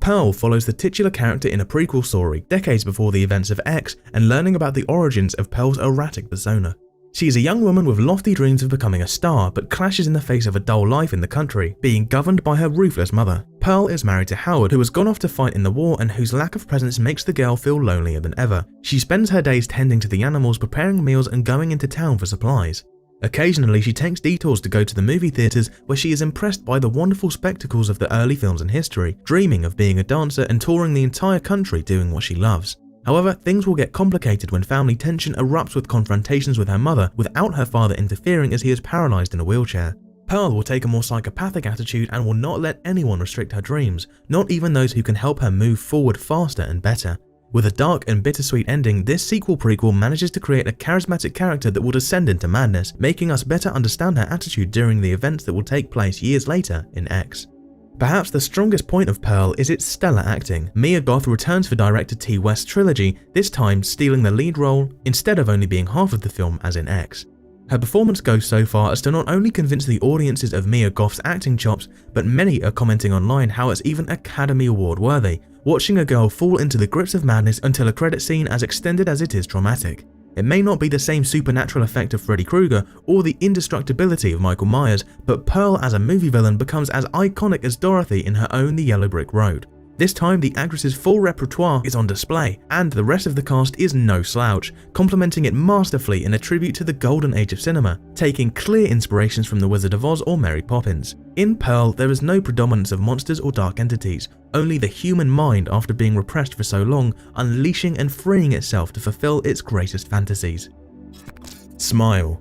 Pearl follows the titular character in a prequel story, decades before the events of X, and learning about the origins of Pearl's erratic persona. She is a young woman with lofty dreams of becoming a star, but clashes in the face of a dull life in the country, being governed by her ruthless mother. Pearl is married to Howard, who has gone off to fight in the war and whose lack of presence makes the girl feel lonelier than ever. She spends her days tending to the animals, preparing meals and going into town for supplies. Occasionally, she takes detours to go to the movie theatres where she is impressed by the wonderful spectacles of the early films in history, dreaming of being a dancer and touring the entire country doing what she loves. However, things will get complicated when family tension erupts with confrontations with her mother without her father interfering as he is paralysed in a wheelchair. Pearl will take a more psychopathic attitude and will not let anyone restrict her dreams, not even those who can help her move forward faster and better. With a dark and bittersweet ending, this sequel-prequel manages to create a charismatic character that will descend into madness, making us better understand her attitude during the events that will take place years later in X. Perhaps the strongest point of Pearl is its stellar acting. Mia Goth returns for director T. West's trilogy, this time stealing the lead role instead of only being half of the film as in X. Her performance goes so far as to not only convince the audiences of Mia Goth's acting chops, but many are commenting online how it's even Academy Award worthy, watching a girl fall into the grips of madness until a credit scene as extended as it is traumatic. It may not be the same supernatural effect of Freddy Krueger or the indestructibility of Michael Myers, but Pearl as a movie villain becomes as iconic as Dorothy in her own The Yellow Brick Road. This time the actress's full repertoire is on display, and the rest of the cast is no slouch, complementing it masterfully in a tribute to the golden age of cinema, taking clear inspirations from The Wizard of Oz or Mary Poppins. In Pearl, there is no predominance of monsters or dark entities, only the human mind after being repressed for so long, unleashing and freeing itself to fulfill its greatest fantasies. Smile.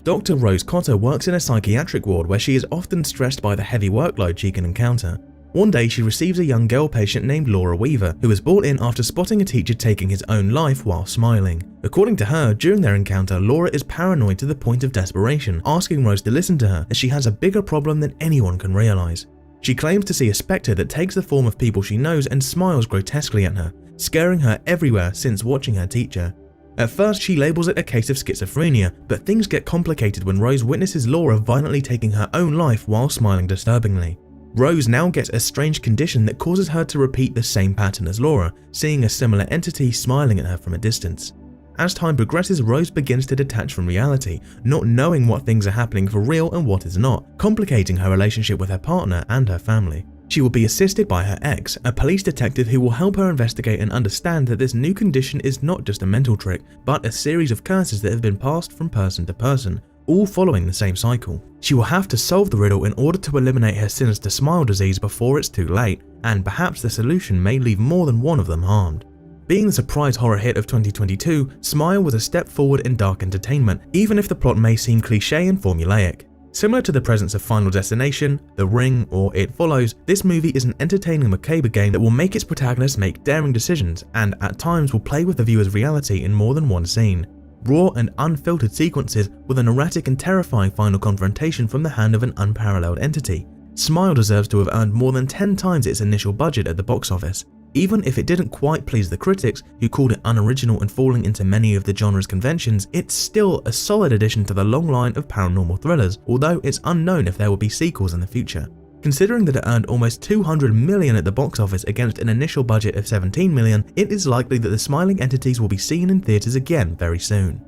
Dr. Rose Cotter works in a psychiatric ward where she is often stressed by the heavy workload she can encounter. One day she receives a young girl patient named Laura Weaver, who was brought in after spotting a teacher taking his own life while smiling. According to her, during their encounter, Laura is paranoid to the point of desperation, asking Rose to listen to her as she has a bigger problem than anyone can realise. She claims to see a spectre that takes the form of people she knows and smiles grotesquely at her, scaring her everywhere since watching her teacher. At first she labels it a case of schizophrenia, but things get complicated when Rose witnesses Laura violently taking her own life while smiling disturbingly. Rose now gets a strange condition that causes her to repeat the same pattern as Laura, seeing a similar entity smiling at her from a distance. As time progresses, Rose begins to detach from reality, not knowing what things are happening for real and what is not, complicating her relationship with her partner and her family. She will be assisted by her ex, a police detective who will help her investigate and understand that this new condition is not just a mental trick, but a series of curses that have been passed from person to person, all following the same cycle. She will have to solve the riddle in order to eliminate her sinister smile disease before it's too late, and perhaps the solution may leave more than one of them harmed. Being the surprise horror hit of 2022, Smile was a step forward in dark entertainment, even if the plot may seem cliché and formulaic. Similar to the presence of Final Destination, The Ring, or It Follows, this movie is an entertaining macabre game that will make its protagonist make daring decisions and at times will play with the viewer's reality in more than one scene. Raw and unfiltered sequences with an erratic and terrifying final confrontation from the hand of an unparalleled entity. Smile deserves to have earned more than 10 times its initial budget at the box office. Even if it didn't quite please the critics, who called it unoriginal and falling into many of the genre's conventions, it's still a solid addition to the long line of paranormal thrillers, although it's unknown if there will be sequels in the future. Considering that it earned almost $200 million at the box office against an initial budget of $17 million, it is likely that the smiling entities will be seen in theatres again very soon.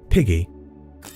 Piggy.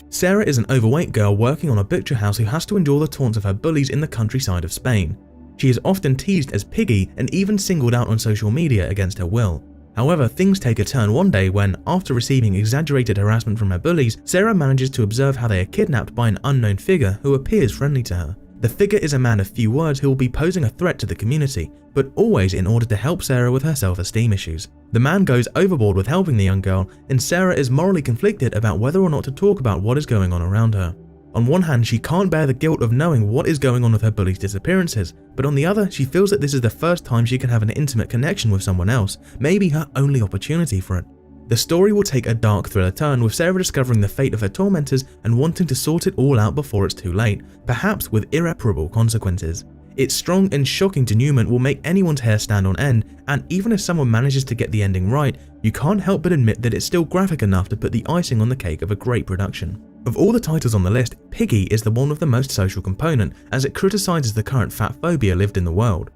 Sarah is an overweight girl working on a butcher house who has to endure the taunts of her bullies in the countryside of Spain. She is often teased as Piggy and even singled out on social media against her will. However, things take a turn one day when, after receiving exaggerated harassment from her bullies, Sarah manages to observe how they are kidnapped by an unknown figure who appears friendly to her. The figure is a man of few words who will be posing a threat to the community, but always in order to help Sarah with her self-esteem issues. The man goes overboard with helping the young girl, and Sarah is morally conflicted about whether or not to talk about what is going on around her. On one hand, she can't bear the guilt of knowing what is going on with her bullies' disappearances, but on the other, she feels that this is the first time she can have an intimate connection with someone else, maybe her only opportunity for it. The story will take a dark thriller turn, with Sarah discovering the fate of her tormentors and wanting to sort it all out before it's too late, perhaps with irreparable consequences. Its strong and shocking denouement will make anyone's hair stand on end, and even if someone manages to get the ending right, you can't help but admit that it's still graphic enough to put the icing on the cake of a great production. Of all the titles on the list, Piggy is the one with the most social component, as it criticises the current fat phobia lived in the world.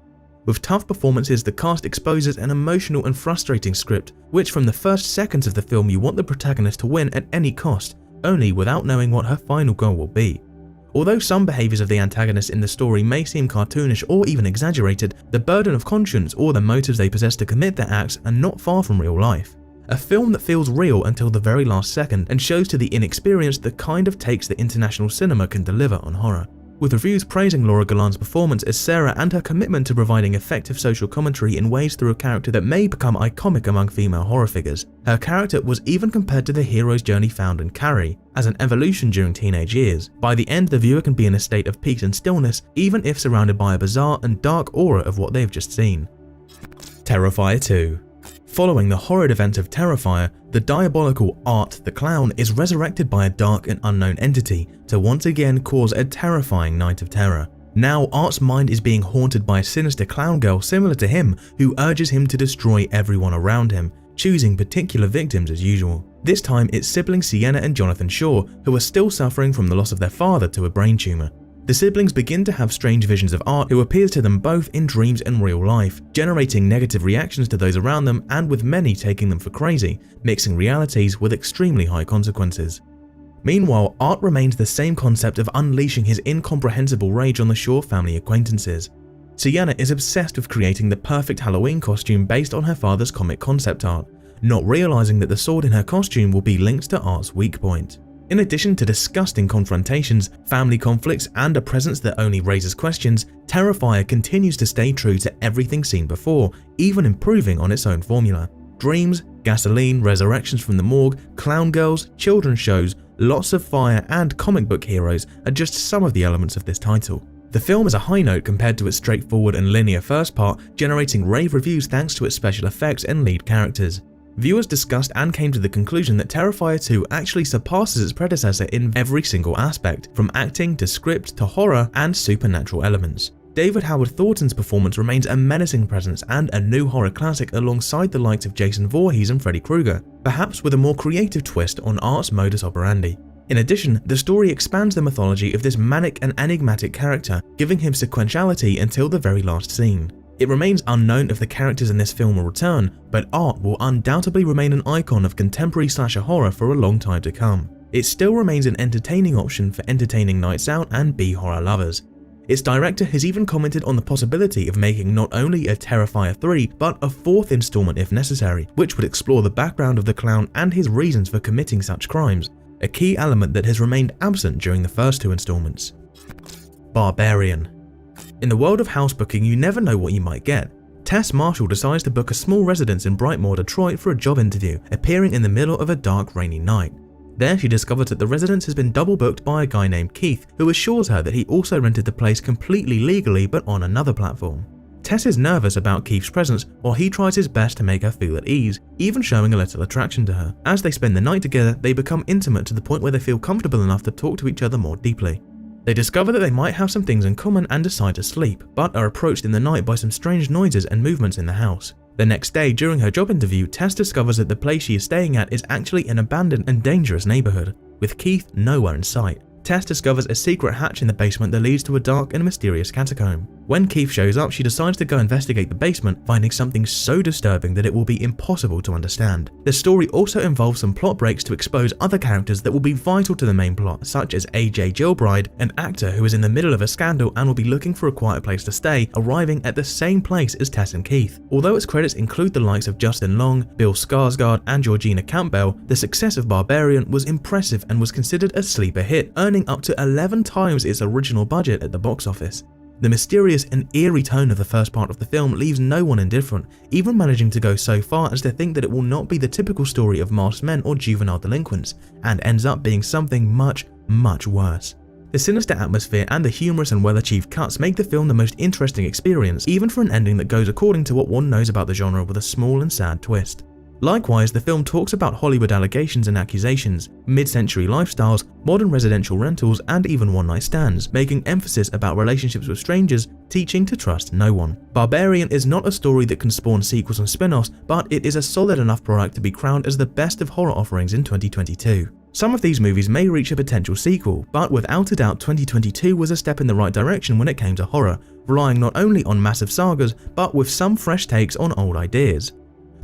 With tough performances, the cast exposes an emotional and frustrating script, which from the first seconds of the film you want the protagonist to win at any cost, only without knowing what her final goal will be. Although some behaviours of the antagonist in the story may seem cartoonish or even exaggerated, the burden of conscience or the motives they possess to commit their acts are not far from real life. A film that feels real until the very last second and shows to the inexperienced the kind of takes that international cinema can deliver on horror. With reviews praising Laura Galland's performance as Sarah and her commitment to providing effective social commentary in ways through a character that may become iconic among female horror figures. Her character was even compared to the hero's journey found in Carrie, as an evolution during teenage years. By the end, the viewer can be in a state of peace and stillness, even if surrounded by a bizarre and dark aura of what they've just seen. Terrifier 2. Following the horrid events of Terrifier, the diabolical Art the Clown is resurrected by a dark and unknown entity to once again cause a terrifying night of terror. Now Art's mind is being haunted by a sinister clown girl similar to him who urges him to destroy everyone around him, choosing particular victims as usual. This time it's siblings Sienna and Jonathan Shaw, who are still suffering from the loss of their father to a brain tumour. The siblings begin to have strange visions of Art, who appears to them both in dreams and real life, generating negative reactions to those around them and with many taking them for crazy, mixing realities with extremely high consequences. Meanwhile, Art remains the same concept of unleashing his incomprehensible rage on the Shaw family acquaintances. Sienna is obsessed with creating the perfect Halloween costume based on her father's comic concept art, not realizing that the sword in her costume will be linked to Art's weak point. In addition to disgusting confrontations, family conflicts, and a presence that only raises questions, Terrifier continues to stay true to everything seen before, even improving on its own formula. Dreams, gasoline, resurrections from the morgue, clown girls, children's shows, lots of fire, and comic book heroes are just some of the elements of this title. The film is a high note compared to its straightforward and linear first part, generating rave reviews thanks to its special effects and lead characters. Viewers discussed and came to the conclusion that Terrifier 2 actually surpasses its predecessor in every single aspect, from acting to script to horror and supernatural elements. David Howard Thornton's performance remains a menacing presence and a new horror classic alongside the likes of Jason Voorhees and Freddy Krueger, perhaps with a more creative twist on Art's modus operandi. In addition, the story expands the mythology of this manic and enigmatic character, giving him sequentiality until the very last scene. It remains unknown if the characters in this film will return, but Art will undoubtedly remain an icon of contemporary slasher horror for a long time to come. It still remains an entertaining option for entertaining nights out and B-horror lovers. Its director has even commented on the possibility of making not only a Terrifier 3, but a fourth installment if necessary, which would explore the background of the clown and his reasons for committing such crimes, a key element that has remained absent during the first two installments. Barbarian. In the world of house booking, you never know what you might get. Tess Marshall decides to book a small residence in Brightmoor, Detroit for a job interview, appearing in the middle of a dark, rainy night. There she discovers that the residence has been double booked by a guy named Keith, who assures her that he also rented the place completely legally but on another platform. Tess is nervous about Keith's presence while he tries his best to make her feel at ease, even showing a little attraction to her. As they spend the night together, they become intimate to the point where they feel comfortable enough to talk to each other more deeply. They discover that they might have some things in common and decide to sleep, but are approached in the night by some strange noises and movements in the house. The next day, during her job interview, Tess discovers that the place she is staying at is actually an abandoned and dangerous neighborhood, with Keith nowhere in sight. Tess discovers a secret hatch in the basement that leads to a dark and mysterious catacomb. When Keith shows up, she decides to go investigate the basement, finding something so disturbing that it will be impossible to understand. The story also involves some plot breaks to expose other characters that will be vital to the main plot, such as AJ Gilbride, an actor who is in the middle of a scandal and will be looking for a quiet place to stay, arriving at the same place as Tess and Keith. Although its credits include the likes of Justin Long, Bill Skarsgård, and Georgina Campbell, the success of Barbarian was impressive and was considered a sleeper hit, earning up to 11 times its original budget at the box office. The mysterious and eerie tone of the first part of the film leaves no one indifferent, even managing to go so far as to think that it will not be the typical story of masked men or juvenile delinquents, and ends up being something much, much worse. The sinister atmosphere and the humorous and well-achieved cuts make the film the most interesting experience, even for an ending that goes according to what one knows about the genre with a small and sad twist. Likewise, the film talks about Hollywood allegations and accusations, mid-century lifestyles, modern residential rentals, and even one-night stands, making emphasis about relationships with strangers, teaching to trust no one. Barbarian is not a story that can spawn sequels and spin-offs, but it is a solid enough product to be crowned as the best of horror offerings in 2022. Some of these movies may reach a potential sequel, but without a doubt 2022 was a step in the right direction when it came to horror, relying not only on massive sagas, but with some fresh takes on old ideas.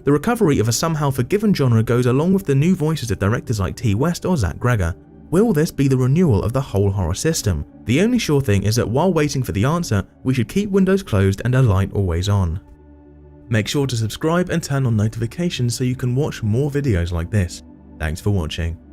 The recovery of a somehow forgiven genre goes along with the new voices of directors like T. West or Zach Gregor. Will this be the renewal of the whole horror system? The only sure thing is that while waiting for the answer, we should keep windows closed and a light always on. Make sure to subscribe and turn on notifications so you can watch more videos like this. Thanks for watching.